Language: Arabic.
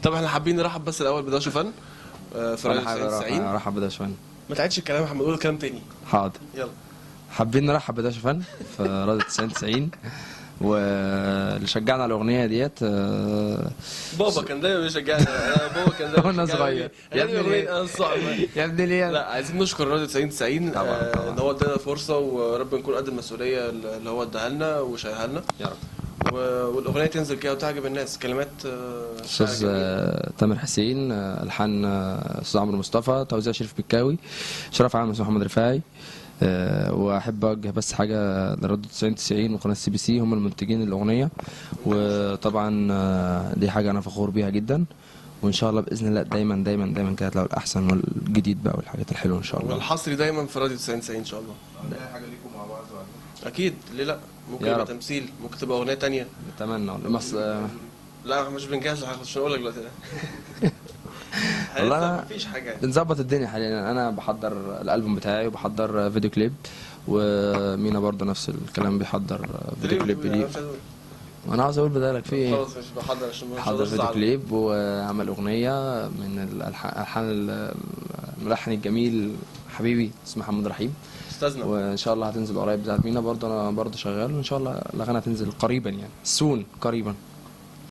طب احنا حابين نرحب بس الاول بداش فن في راديو 90. ارحب بداش فن. ما تعيدش الكلام يا محمد، قول كلام تاني. حاضر. يلا. حابين نرحب بداش فن في راديو 90 واللي شجعنا على الاغنيه ديت بابا كان دايما بيشجعني. بابا كان دايما وانا صغير. يا ابني انا صعب يا ابني ليه؟ لا عايزين نشكر راديو 90 طبعا. ان هو ادانا فرصه، ورب نكون قد المسؤوليه اللي هو اداها لنا وشايلها لنا يا رب. والاغنيه تنزل كده وتعجب الناس. كلمات استاذ تامر حسين، الحان استاذ عمرو مصطفى، توزيع شريف بكاوي، اشراف عام محمد رفاعي. واحب اوجه بس حاجه لراديو 90 وقناه سي بي سي، هم المنتجين الاغنيه، وطبعا دي حاجه انا فخور بيها جدا، وان شاء الله باذن الله دايما دايما دايما كده هتلاقوا الاحسن والجديد بقى والحاجات الحلوه ان شاء الله. والحصري دايما في راديو 90 ان شاء الله. حاجه ليكم مع بعض اكيد، ليه لا؟ ممكن يبقى تمثيل، ممكن تبقى اغنيه تانية. اتمنى لا احنا مش بنجهز لحاجه، مش هقول لك دلوقتي. والله مفيش حاجه، بنظبط الدنيا حاليا. انا بحضر الالبوم بتاعي وبحضر فيديو كليب، ومينا برضه نفس الكلام بيحضر فيديو كليب جديد. وانا عاوز اقول بدالك في ايه؟ خلاص مش بحضر عشان بحضر فيديو كليب وعمل اغنيه من الالحان الملحن الجميل حبيبي اسمه محمد رحيم، استاذنا، وان شاء الله هتنزل قريب بتاعت مينا برضه. انا برضه شغال، وان شاء الله الاغاني هتنزل قريبا يعني سون قريبا.